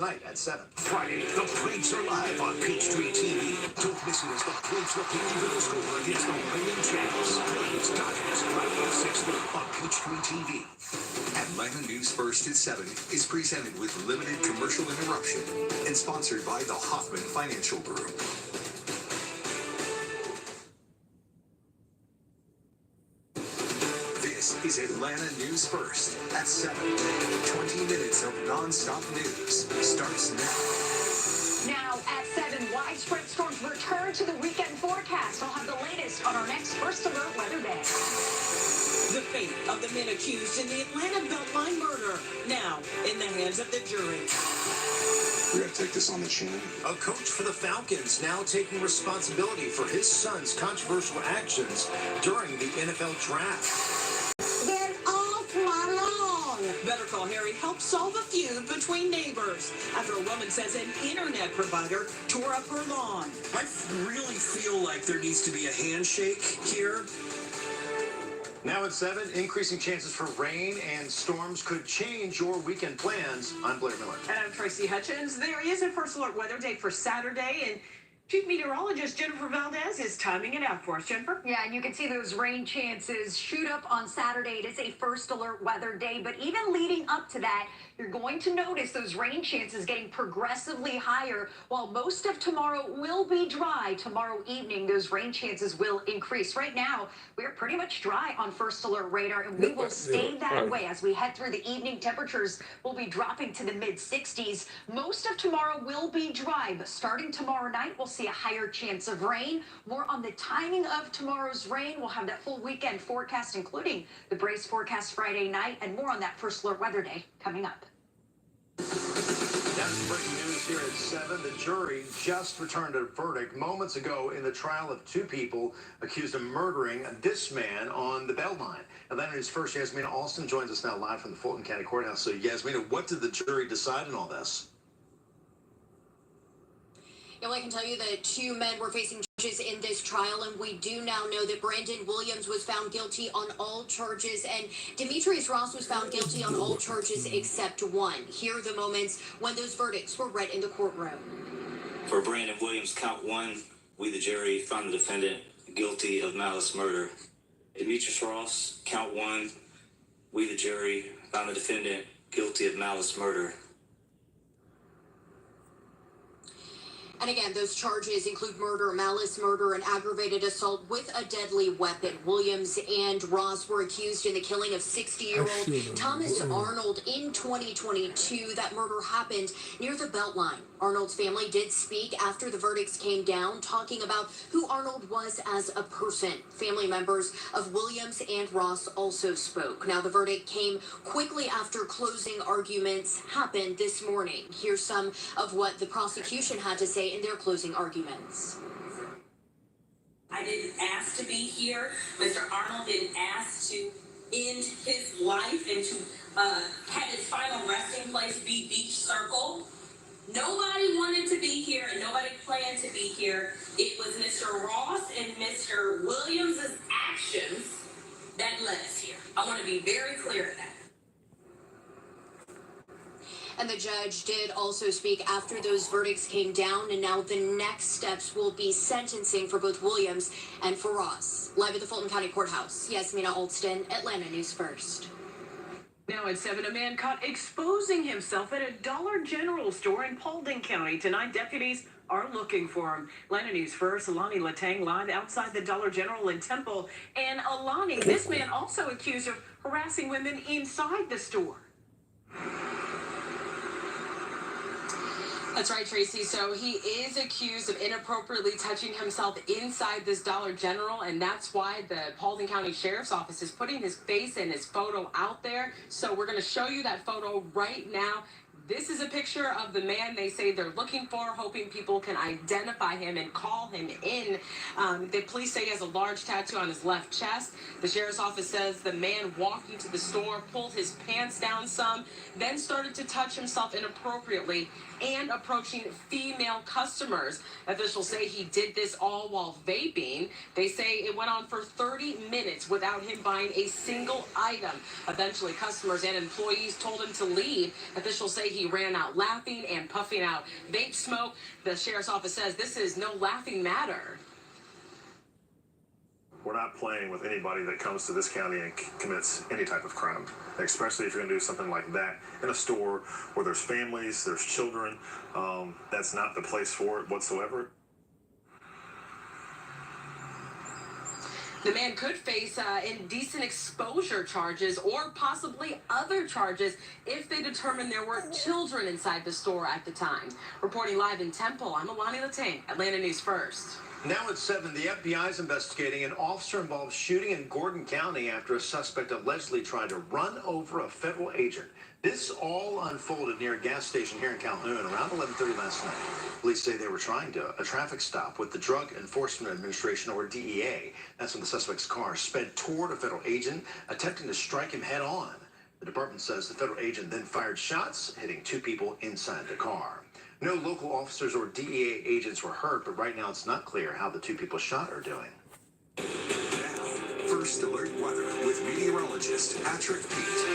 Night at 7. Friday, the Braves are live on Peachtree TV. Don't miss it as the Braves look to even the score against the reigning champs. Braves Dodgers Friday at 6:30 on Peachtree TV. Atlanta News First at 7 is presented with limited commercial interruption and sponsored by the Hoffman Financial Group. This is Atlanta News First at 7. 20 minutes of non-stop news starts now. Now at 7, widespread storms return to the weekend forecast. We'll have the latest on our next First Alert Weather Day. The fate of the men accused in the Atlanta Beltline murder now in the hands of the jury. We gotta take this on the chin. A coach for the Falcons now taking responsibility for his son's controversial actions during the NFL draft. Get off my lawn! Better Call Harry helped solve a feud between neighbors after a woman says an internet provider tore up her lawn. I really feel like there needs to be a handshake here. Now at 7, increasing chances for rain and storms could change your weekend plans. I'm Blair Miller. And I'm Tracy Hutchins. There is a First Alert Weather Day for Saturday, and Chief Meteorologist Jennifer Valdez is timing it out for us. Jennifer? Yeah, and you can see those rain chances shoot up on Saturday. It is a First Alert Weather Day, but even leading up to that, you're going to notice those rain chances getting progressively higher. While most of tomorrow will be dry, tomorrow evening those rain chances will increase. Right now, we're pretty much dry on First Alert radar, and we will stay that way as we head through the evening. Temperatures will be dropping to the mid-60s. Most of tomorrow will be dry, but starting tomorrow night, we'll see a higher chance of rain. More on the timing of tomorrow's rain. We'll have that full weekend forecast, including the Braves forecast Friday night, and more on that First Alert Weather Day coming up. That's breaking news here at 7. The jury just returned a verdict moments ago in the trial of 2 people accused of murdering this man on the Beltline. Atlanta News First, Yasmina Alston joins us now live from the Fulton County Courthouse. So, Yasmina, what did the jury decide in all this? Yeah, well, I can tell you that 2 men were facing charges in this trial, and we do now know that Brandon Williams was found guilty on all charges, and Demetrius Ross was found guilty on all charges except one. Here are the moments when those verdicts were read in the courtroom. For Brandon Williams, count 1, we, the jury, found the defendant guilty of malice murder. Demetrius Ross, count 1, we, the jury, found the defendant guilty of malice murder. And again, those charges include murder, malice murder, and aggravated assault with a deadly weapon. Williams and Ross were accused in the killing of 60-year-old Thomas Arnold in 2022. That murder happened near the Beltline. Arnold's family did speak after the verdicts came down, talking about who Arnold was as a person. Family members of Williams and Ross also spoke. Now, the verdict came quickly after closing arguments happened this morning. Here's some of what the prosecution had to say in their closing arguments. I didn't ask to be here. Mr. Arnold didn't ask to end his life and to have his final resting place be Beach Circle. Nobody wanted to be here and nobody planned to be here. It was Mr. Ross and Mr. Williams' actions that led us here. I want to be very clear of that. And the judge did also speak after those verdicts came down, and now the next steps will be sentencing for both Williams and for Ross. Live at the Fulton County Courthouse, Yasmina Alston, Atlanta News First. Now at 7, a man caught exposing himself at a Dollar General store in Paulding County. Tonight, deputies are looking for him. Atlanta News First, Alani Latang live outside the Dollar General in Temple. And Alani, this man also accused of harassing women inside the store. That's right, Tracy. So he is accused of inappropriately touching himself inside this Dollar General, and that's why the Paulding County Sheriff's Office is putting his face and his photo out there. So we're going to show you that photo right now. This is a picture of the man they say they're looking for, hoping people can identify him and call him in. The police say he has a large tattoo on his left chest. The sheriff's office says the man walked into the store, pulled his pants down some, then started to touch himself inappropriately and approaching female customers. Officials say he did this all while vaping. They say it went on for 30 minutes without him buying a single item. Eventually, customers and employees told him to leave. Officials say he He ran out laughing and puffing out vape smoke. The sheriff's office says this is no laughing matter. We're not playing with anybody that comes to this county and commits any type of crime, especially if you're going to do something like that in a store where there's families, there's children. That's not the place for it whatsoever. The man could face indecent exposure charges or possibly other charges if they determine there were children inside the store at the time. Reporting live in Temple, I'm Alani Latang, Atlanta News First. Now at 7, the FBI is investigating an officer-involved shooting in Gordon County after a suspect allegedly tried to run over a federal agent. This all unfolded near a gas station here in Calhoun around 11:30 last night. Police say they were trying a traffic stop with the Drug Enforcement Administration, or DEA. That's when the suspect's car sped toward a federal agent, attempting to strike him head on. The department says the federal agent then fired shots, hitting 2 people inside the car. No local officers or DEA agents were hurt, but right now it's not clear how the 2 people shot are doing. Now, First Alert Weather with meteorologist Patrick Pete.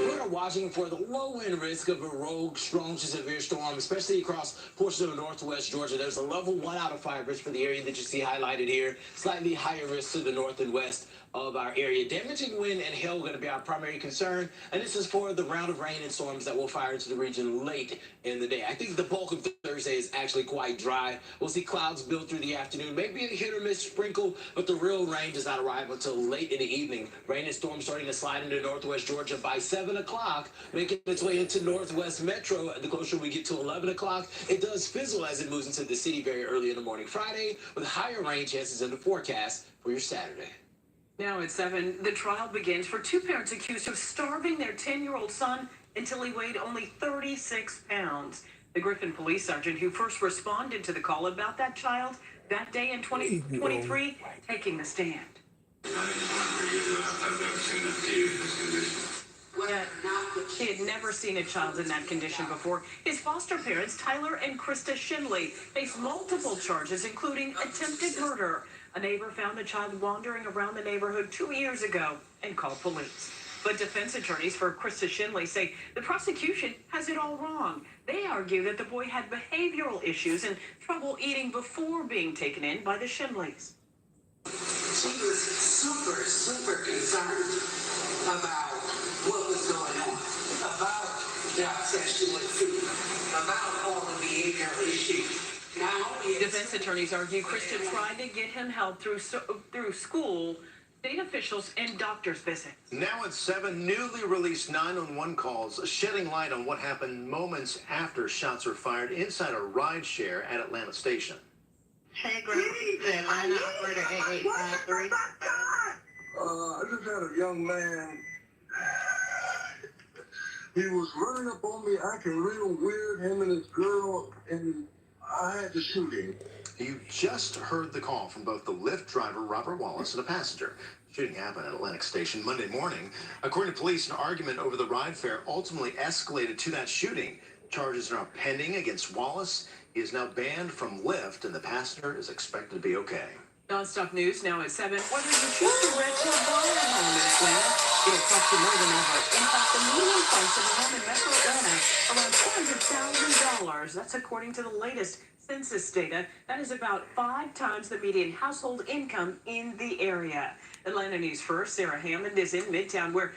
We're watching for the low-end risk of a rogue, strong to severe storm, especially across portions of northwest Georgia. There's a level 1 out of 5 risk for the area that you see highlighted here. Slightly higher risk to the north and west of our area. Damaging wind and hail going to be our primary concern, and this is for the round of rain and storms that will fire into the region late in the day. I think the bulk of Thursday is actually quite dry. We'll see clouds build through the afternoon, maybe a hit or miss sprinkle, but the real rain does not arrive until late in the evening. Rain and storms starting to slide into northwest Georgia by 7 o'clock, making its way into northwest metro. The closer we get to 11 o'clock, it does fizzle as it moves into the city very early in the morning Friday, with higher rain chances in the forecast for your Saturday. Now at 7, the trial begins for 2 parents accused of starving their 10-year-old son until he weighed only 36 pounds. The Griffin police sergeant who first responded to the call about that child that day in 2023 taking the stand. I've never seen a kid in this condition. He had never seen a child in that condition before. His foster parents, Tyler and Krista Shinley, face multiple charges, including attempted murder. A neighbor found the child wandering around the neighborhood 2 years ago and called police. But defense attorneys for Krista Shinley say the prosecution has it all wrong. They argue that the boy had behavioral issues and trouble eating before being taken in by the Shinleys. She was super concerned about what was going on, about the obsession with food, about all the behavioral issues. Defense attorneys argue Krista tried to get him help through school, state officials, and doctor's visits. Now at 7, newly released 911 calls shedding light on what happened moments after shots were fired inside a ride share at Atlanta Station. Hey, Greg, the Atlanta operator 8853. I just had a young man. He was running up on me, acting real weird, him and his girl, and I had to shoot him. You just heard the call from both the Lyft driver, Robert Wallace, and a passenger. Shooting happened at Atlantic Station Monday morning. According to police, an argument over the ride fare ultimately escalated to that shooting. Charges are now pending against Wallace. He is now banned from Lyft, and the passenger is expected to be okay. Non-stop news now at 7. Whether you choose to rent or buy a home in Atlanta, it'll cost you more than ever. In fact, the median price of a home in Metro Atlanta around $400,000. That's according to the latest census data. That is about 5 times the median household income in the area. Atlanta News First, Sarah Hammond is in Midtown, where,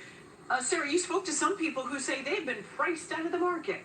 Sarah, you spoke to some people who say they've been priced out of the market.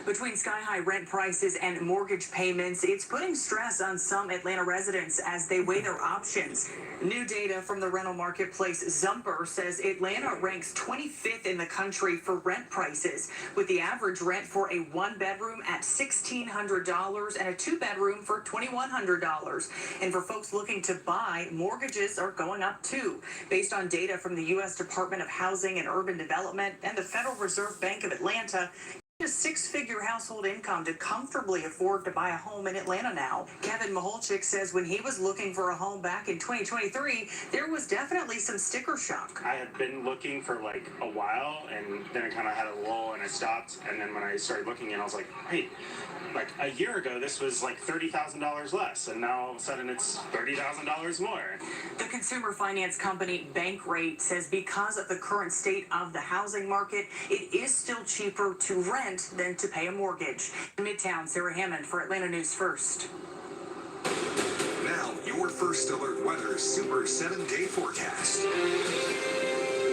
Between sky-high rent prices and mortgage payments, it's putting stress on some Atlanta residents as they weigh their options. New data from the rental marketplace Zumper says Atlanta ranks 25th in the country for rent prices, with the average rent for a 1-bedroom at $1,600 and a 2-bedroom for $2,100. And for folks looking to buy, mortgages are going up too, based on data from the U.S. Department of Housing and Urban Development and the Federal Reserve Bank of Atlanta. a six-figure household income to comfortably afford to buy a home in Atlanta now. Kevin Maholchik says when he was looking for a home back in 2023, there was definitely some sticker shock. I had been looking for like a while, and then I kind of had a lull and I stopped. And then when I started looking in, I was like, hey, like a year ago, this was like $30,000 less. And now all of a sudden it's $30,000 more. The consumer finance company Bankrate says because of the current state of the housing market, it is still cheaper to rent than to pay a mortgage. In Midtown, Sarah Hammond for Atlanta News First. Now, your First Alert Weather Super 7-day forecast.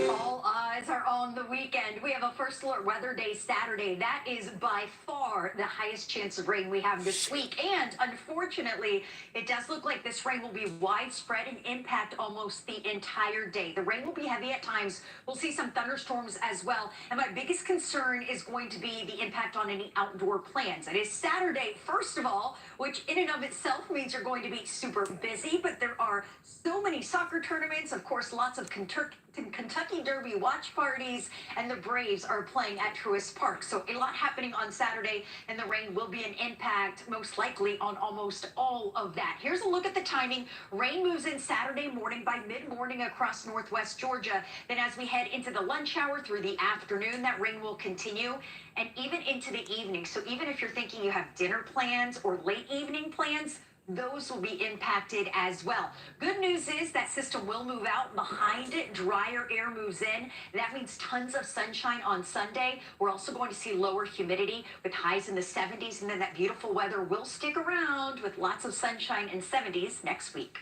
All eyes are on the weekend. We have a First Alert Weather Day Saturday. That is by far the highest chance of rain we have this week. And unfortunately, it does look like this rain will be widespread and impact almost the entire day. The rain will be heavy at times. We'll see some thunderstorms as well. And my biggest concern is going to be the impact on any outdoor plans. It is Saturday, first of all, which in and of itself means you're going to be super busy, but there are so many soccer tournaments, of course, lots of Kentucky Derby watch parties, and the Braves are playing at Truist Park. So a lot happening on Saturday, and the rain will be an impact, most likely, on almost all of that. Here's a look at the timing. Rain moves in Saturday morning by mid-morning across northwest Georgia. Then as we head into the lunch hour through the afternoon, that rain will continue, and even into the evening. So even if you're thinking you have dinner plans or late evening plans, those will be impacted as well. Good news is that system will move out. Behind it, drier air moves in. That means tons of sunshine on Sunday. We're also going to see lower humidity with highs in the 70s, and then that beautiful weather will stick around with lots of sunshine and 70s next week.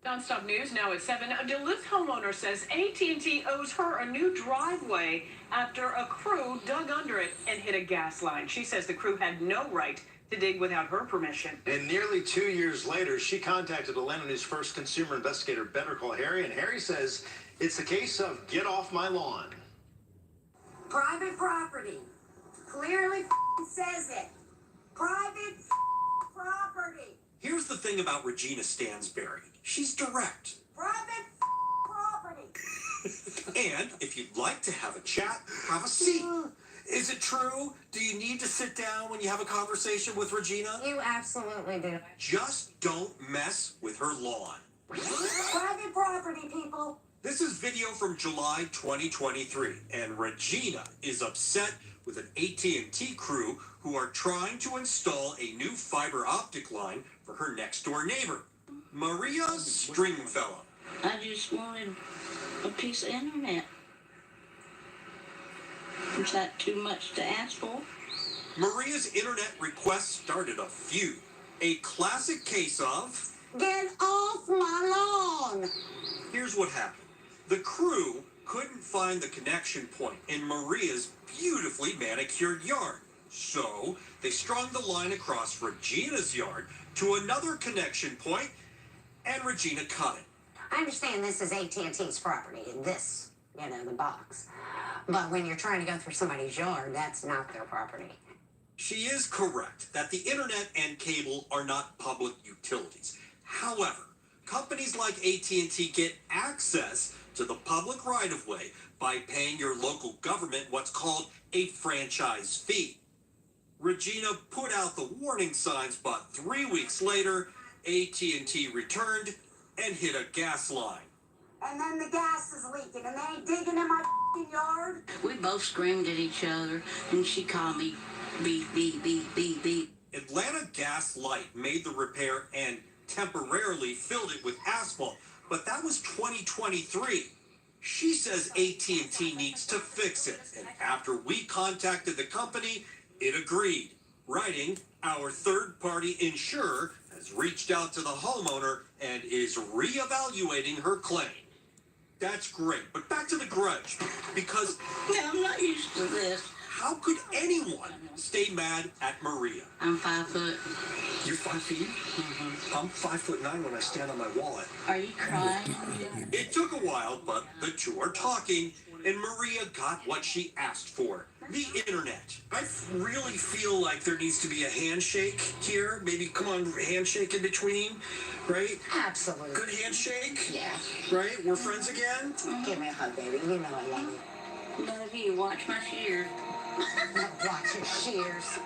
Nonstop news now at 7. A Duluth homeowner says AT&T owes her a new driveway after a crew dug under it and hit a gas line. She says the crew had no right to dig without her permission. And nearly 2 years later, she contacted Atlanta News First consumer investigator Better Call Harry, and Harry says it's a case of get off my lawn. Private property. Clearly says it. Private property. Here's the thing about Regina Stansberry. She's direct. Private property. And if you'd like to have a chat, have a seat. Is it true? Do you need to sit down when you have a conversation with Regina? You absolutely do. Just don't mess with her lawn. Private property, people. This is video from July 2023, and Regina is upset with an AT&T crew who are trying to install a new fiber optic line for her next-door neighbor, Maria Stringfellow. I just wanted a piece of internet. Is that too much to ask for? Maria's internet request started a feud. A classic case of... Get off my lawn! Here's what happened. The crew couldn't find the connection point in Maria's beautifully manicured yard. So they strung the line across Regina's yard to another connection point, and Regina cut it. I understand this is AT&T's property, this, the box. But when you're trying to go through somebody's yard, that's not their property. She is correct that the internet and cable are not public utilities. However, companies like AT&T get access to the public right-of-way by paying your local government what's called a franchise fee. Regina put out the warning signs, but 3 weeks later, AT&T returned and hit a gas line. And then the gas is leaking, and they ain't digging in my yard. We both screamed at each other, and she called me beep, beep, beep, beep, beep. Atlanta Gas Light made the repair and temporarily filled it with asphalt, but that was 2023. She says AT&T needs to fix it, and after we contacted the company, it agreed. Writing, our third-party insurer has reached out to the homeowner and is reevaluating her claim. That's great, but back to the grudge, because... Yeah, I'm not used to this. How could anyone stay mad at Maria? I'm 5 foot. You're 5 feet? Mm-hmm. I'm 5'9" when I stand on my wallet. Are you crying? It took a while, but the two are talking, and Maria got what she asked for. The internet. I really feel like there needs to be a handshake here. Maybe, come on, handshake in between, right? Absolutely. Good handshake? Yeah. Right? We're friends again? Give me a hug, baby. You know I love you. Love you. Watch my shear. Watch your shears.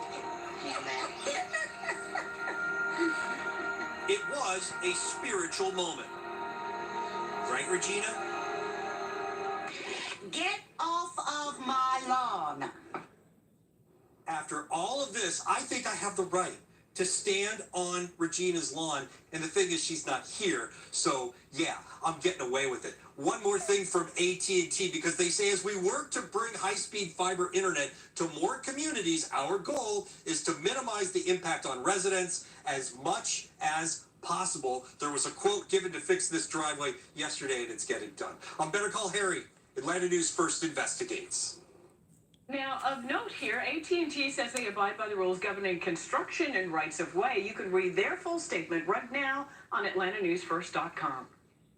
It was a spiritual moment. Right, Regina? Get off of my lawn. After all of this, I think I have the right to stand on Regina's lawn. And the thing is, she's not here. So, yeah, I'm getting away with it. One more thing from AT&T, because they say as we work to bring high-speed fiber internet to more communities, our goal is to minimize the impact on residents as much as possible. There was a quote given to fix this driveway yesterday, and it's getting done. On Better Call Harry, Atlanta News First investigates. Now, of note here, AT&T says they abide by the rules governing construction and rights-of-way. You can read their full statement right now on AtlantaNewsFirst.com.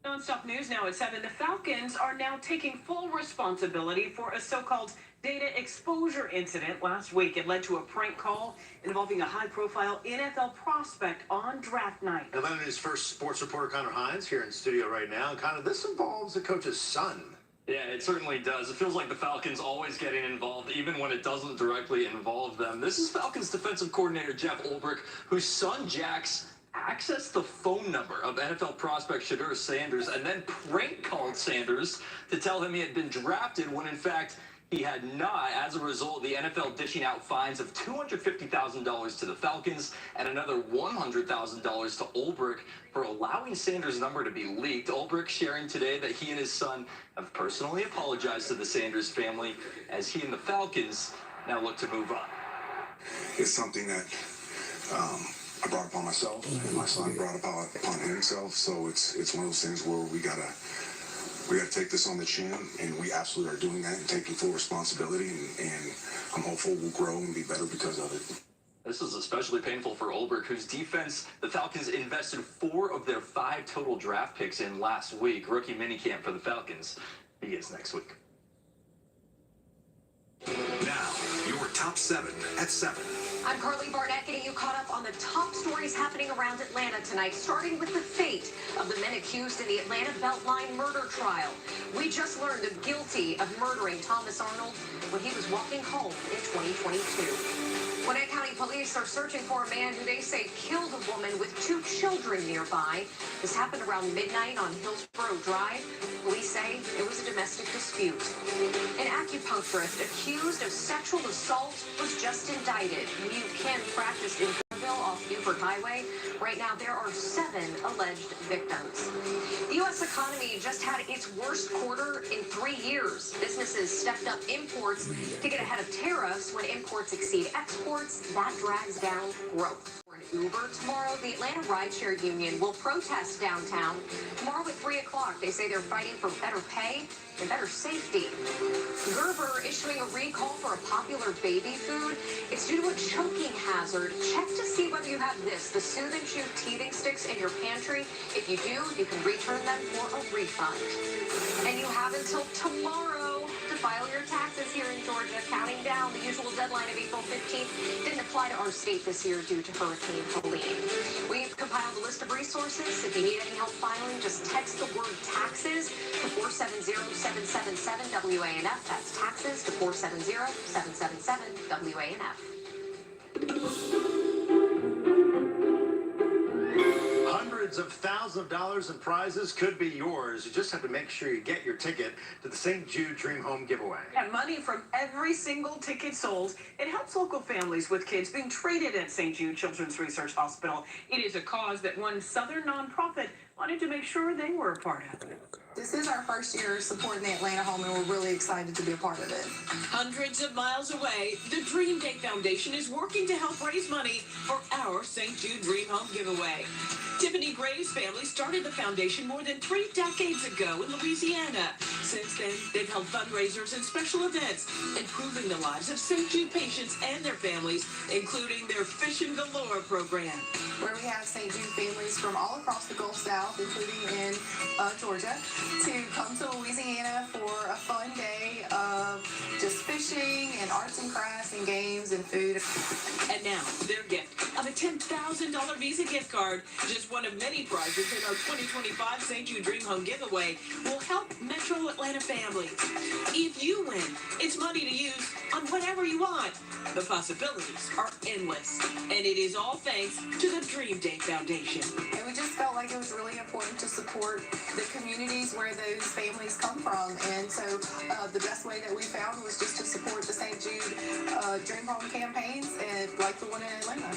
Nonstop news now at 7. The Falcons are now taking full responsibility for a so-called data exposure incident last week. It led to a prank call involving a high-profile NFL prospect on draft night. Atlanta News First sports reporter Connor Hines here in studio right now. Connor, this involves the coach's son. Yeah, it certainly does. It feels like the Falcons always getting involved, even when it doesn't directly involve them. This is Falcons defensive coordinator Jeff Ulbrich, whose son Jax accessed the phone number of NFL prospect Shedeur Sanders and then prank called Sanders to tell him he had been drafted when, in fact, he had not. As a result, the NFL dishing out fines of $250,000 to the Falcons and another $100,000 to Ulbrich for allowing Sanders' number to be leaked. Ulbrich sharing today that he and his son have personally apologized to the Sanders family as he and the Falcons now look to move on. It's something that I brought upon myself, and my son brought upon himself. So it's one of those things where we gotta take this on the chin, and we absolutely are doing that and taking full responsibility. And I'm hopeful we'll grow and be better because of it. This is especially painful for Ulbrich, whose defense the Falcons invested 4 of their 5 total draft picks in last week. Rookie minicamp for the Falcons begins next week. Now, your top 7 at 7. I'm Carly Barnett, getting you caught up on the top stories happening around Atlanta tonight, starting with the fate of the men accused in the Atlanta Beltline murder trial. We just learned they're guilty of murdering Thomas Arnold when he was walking home in 2022. Gwinnett County Police are searching for a man who they say killed a woman with 2 children nearby. This happened around midnight on Hillsborough Drive. Police say it was a domestic dispute. An acupuncturist accused of sexual assault was just indicted. Kim practiced in off Buford Highway. Right now, there are 7 alleged victims. The U.S. economy just had its worst quarter in 3 years. Businesses stepped up imports to get ahead of tariffs. When imports exceed exports, that drags down growth. Uber tomorrow, the Atlanta Rideshare Union will protest downtown. Tomorrow at 3 o'clock, they say they're fighting for better pay and better safety. Gerber issuing a recall for a popular baby food. It's due to a choking hazard. Check to see whether you have this, the Soothe and Chew teething sticks in your pantry. If you do, you can return them for a refund. And you have until tomorrow to file your taxes here in Georgia, counting down. The usual deadline of April 15th didn't apply to our state this year due to Hurricane Helene. We've compiled a list of resources. If you need any help filing, just text the word taxes to 470-777 WANF. That's taxes to 470-777 WANF. Hundreds of thousands of dollars in prizes could be yours. You just have to make sure you get your ticket to the St. Jude Dream Home giveaway. And money from every single ticket sold. It helps local families with kids being treated at St. Jude Children's Research Hospital. It is a cause that one Southern nonprofit wanted to make sure they were a part of. This is our first year supporting the Atlanta Home, and we're really excited to be a part of it. Hundreds of miles away, the Dream Day Foundation is working to help raise money for our St. Jude Dream Home giveaway. Tiffany Gray's family started the foundation more than 3 decades ago in Louisiana. Since then, they've held fundraisers and special events, improving the lives of St. Jude patients and their families, including their Fishing Galore program. Where we have St. Jude families from all across the Gulf South, including in Georgia, to come to Louisiana for a fun day of just fishing and arts and crafts and games and food. And now, their gift of a $10,000 Visa gift card, just one of many prizes in our 2025 St. Jude Dream Home giveaway, will help Metro Atlanta families. If you win, it's money to use on whatever you want. The possibilities are endless, and it is all thanks to the Dream Day Foundation. And we just felt like it was really important to support the communities where those families come from. And so the best way that we found was just to support the St. Jude Dream Home campaigns, and like the one in Atlanta.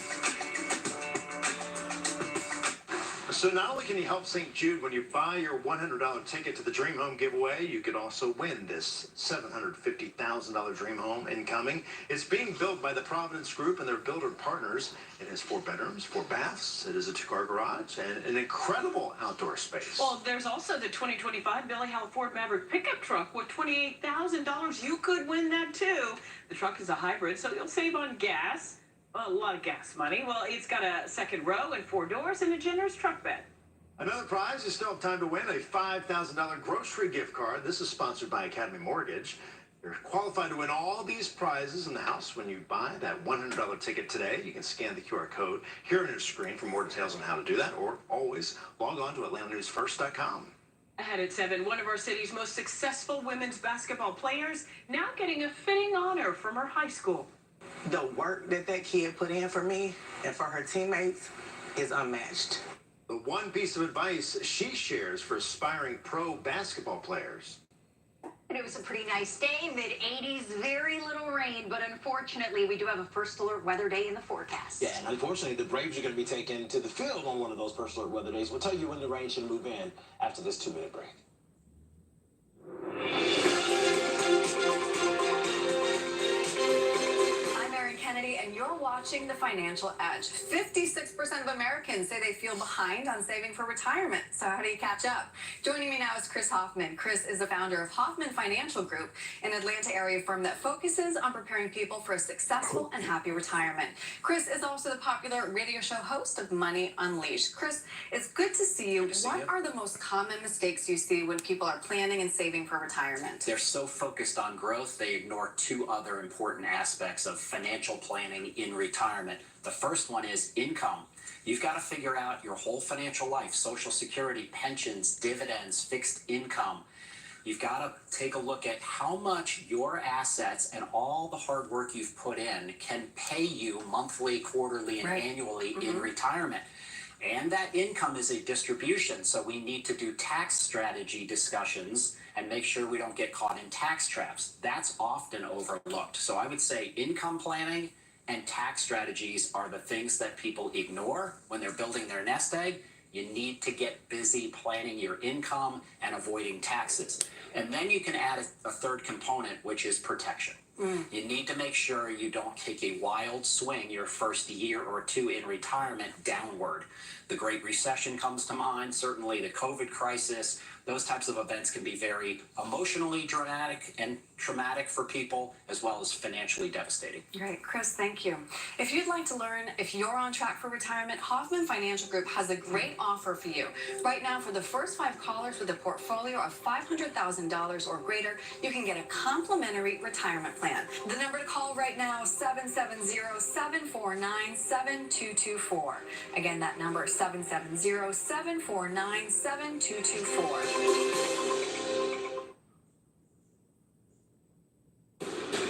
So not only can you help St. Jude when you buy your $100 ticket to the Dream Home giveaway, you could also win this $750,000 Dream Home incoming. It's being built by the Providence Group and their builder partners. It has 4 bedrooms, 4 baths. It is a 2-car garage and an incredible outdoor space. Well, there's also the 2025 Billy Howell Ford Maverick pickup truck with $28,000. You could win that too. The truck is a hybrid, so you'll save on gas. Well, a lot of gas money. Well, it's got a second row and 4 doors and a generous truck bed. Another prize, you still have time to win a $5,000 grocery gift card. This is sponsored by Academy Mortgage. You're qualified to win all these prizes in the house when you buy that $100 ticket today. You can scan the QR code here on your screen for more details on how to do that, or always log on to AtlantaNewsFirst.com. Ahead at 7, one of our city's most successful women's basketball players now getting a fitting honor from her high school. The work that kid put in for me and for her teammates is unmatched. The one piece of advice she shares for aspiring pro basketball players. And it was a pretty nice day, mid-80s, very little rain, but unfortunately, we do have a first alert weather day in the forecast. Yeah, and unfortunately, the Braves are going to be taken to the field on one of those first alert weather days. We'll tell you when the rain should move in after this 2-minute break. Kennedy, and you're watching The Financial Edge. 56% of Americans say they feel behind on saving for retirement. So how do you catch up? Joining me now is Chris Hoffman. Chris is the founder of Hoffman Financial Group, an Atlanta area firm that focuses on preparing people for a successful and happy retirement. Chris is also the popular radio show host of Money Unleashed. Chris, it's good to see you. What are the most common mistakes you see when people are planning and saving for retirement? They're so focused on growth, they ignore 2 other important aspects of financial planning in retirement. The first one is income. You've got to figure out your whole financial life: Social Security, pensions, dividends, fixed income. You've got to take a look at how much your assets and all the hard work you've put in can pay you monthly, quarterly, and annually in retirement. And that income is a distribution, so we need to do tax strategy discussions and make sure we don't get caught in tax traps. That's often overlooked. So I would say income planning and tax strategies are the things that people ignore when they're building their nest egg. You need to get busy planning your income and avoiding taxes. And then you can add a third component, which is protection. You need to make sure you don't take a wild swing your first year or 2 in retirement downward. The Great Recession comes to mind, certainly the COVID crisis. Those types of events can be very emotionally dramatic and traumatic for people, as well as financially devastating. Great. Chris, thank you. If you'd like to learn if you're on track for retirement, Hoffman Financial Group has a great offer for you. Right now, for the first 5 callers with a portfolio of $500,000 or greater, you can get a complimentary retirement plan. The number to call right now is 770-749-7224. Again, that number is 770-749-7224.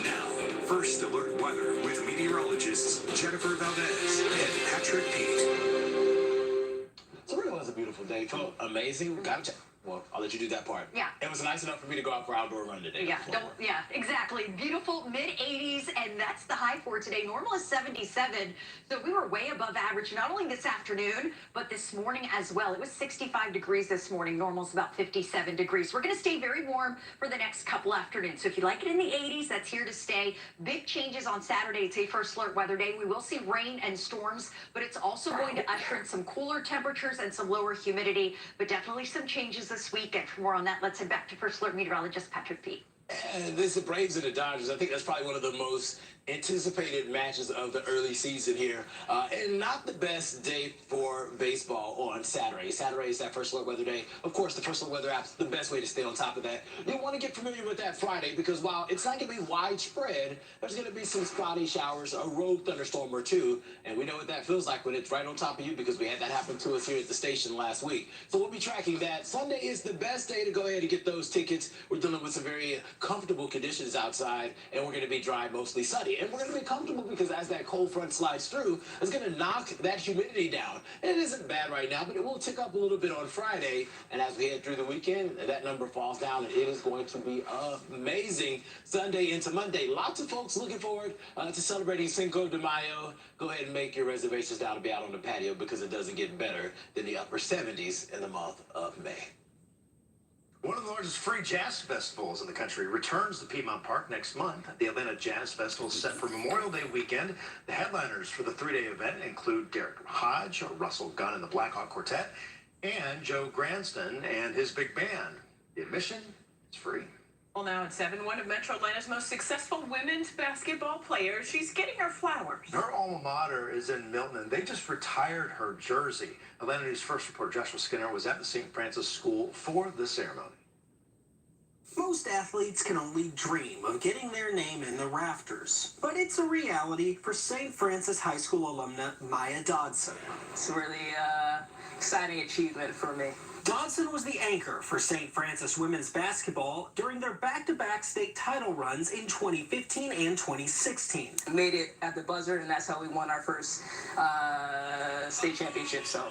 Now, first alert weather with meteorologists Jennifer Valdez and Patrick Pete. So it really was a beautiful day. Felt amazing. Well, I'll let you do that part. Yeah. It was nice enough for me to go out for outdoor run today. Yeah, exactly. Beautiful mid-80s, and that's the high for today. Normal is 77, so we were way above average, not only this afternoon, but this morning as well. It was 65 degrees this morning. Normal's about 57 degrees. We're going to stay very warm for the next couple afternoons. So if you like it in the 80s, that's here to stay. Big changes on Saturday. It's a first alert weather day. We will see rain and storms, but it's also going to usher in some cooler temperatures and some lower humidity, but definitely some changes this weekend. For more on that, let's head back to first alert meteorologist Patrick Pete. This is the Braves and the Dodgers. I think that's probably one of the most anticipated matches of the early season here, and not the best day for baseball on Saturday. Saturday is that first alert weather day. Of course, the first alert weather app's the best way to stay on top of that. You'll want to get familiar with that Friday because while it's not going to be widespread, there's going to be some spotty showers, a rogue thunderstorm or two, and we know what that feels like when it's right on top of you because we had that happen to us here at the station last week. So we'll be tracking that. Sunday is the best day to go ahead and get those tickets. We're dealing with some very comfortable conditions outside, and we're going to be dry, mostly sunny. And we're going to be comfortable because as that cold front slides through, it's going to knock that humidity down. And it isn't bad right now, but it will tick up a little bit on Friday. And as we head through the weekend, that number falls down, and it is going to be amazing Sunday into Monday. Lots of folks looking forward to celebrating Cinco de Mayo. Go ahead and make your reservations now to be out on the patio because it doesn't get better than the upper 70s in the month of May. One of the largest free jazz festivals in the country returns to Piedmont Park next month. The Atlanta Jazz Festival is set for Memorial Day weekend. The headliners for the three-day event include Derek Hodge, Russell Gunn and the Black Hawk Quartet, and Joe Granston and his big band. The admission is free. Well, now at 7, one of Metro Atlanta's most successful women's basketball players. She's getting her flowers. Her alma mater is in Milton, and they just retired her jersey. Atlanta News First reporter Joshua Skinner was at the St. Francis School for the ceremony. Most athletes can only dream of getting their name in the rafters, but it's a reality for St. Francis High School alumna Maya Dodson. It's a really exciting achievement for me. Dodson was the anchor for St. Francis women's basketball during their back-to-back state title runs in 2015 and 2016. We made it at the buzzer, and that's how we won our first state championship. So.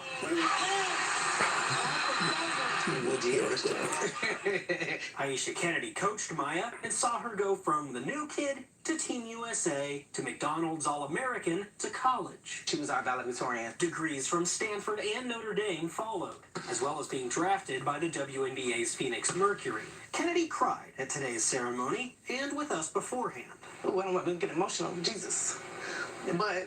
Aisha Kennedy coached Maya and saw her go from the new kid to Team USA to McDonald's All-American to college. She was our valedictorian. Degrees from Stanford and Notre Dame followed, as well as being drafted by the WNBA's Phoenix Mercury. Kennedy cried at today's ceremony and with us beforehand. Oh, I don't want to get emotional, Jesus. But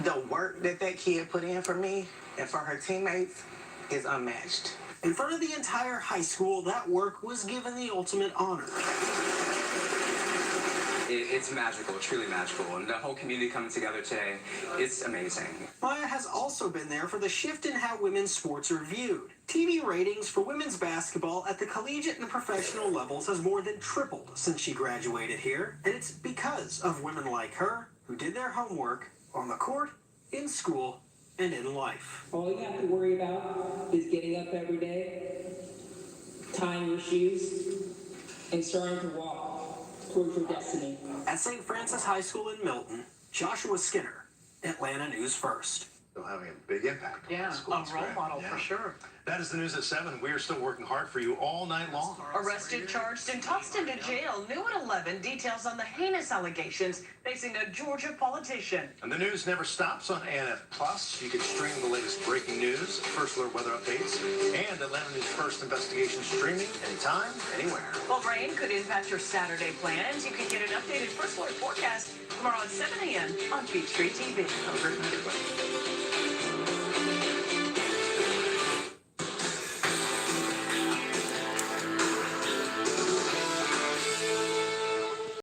the work that kid put in for me and for her teammates is unmatched. In front of the entire high school, that work was given the ultimate honor. It's magical, truly magical, and the whole community coming together today, it's amazing. Maya has also been there for the shift in how women's sports are viewed. TV ratings for women's basketball at the collegiate and professional levels has more than tripled since she graduated here, and it's because of women like her who did their homework on the court, in school, and in life. All you have to worry about is getting up every day, tying your shoes, and starting to walk towards your destiny. At St. Francis High School in Milton, Joshua Skinner, Atlanta News First. Still having a big impact on Yeah, the school. a role model for sure. That is the news at 7. We are still working hard for you all night long. Arrested, charged, and tossed into jail. New at 11, details on the heinous allegations facing a Georgia politician. And the news never stops on ANF Plus. You can stream the latest breaking news, first alert weather updates, and Atlanta News First investigation streaming anytime, anywhere. Well, rain could impact your Saturday plans. You can get an updated first alert forecast tomorrow at 7 a.m. on Peachtree TV. Have a great night, everybody.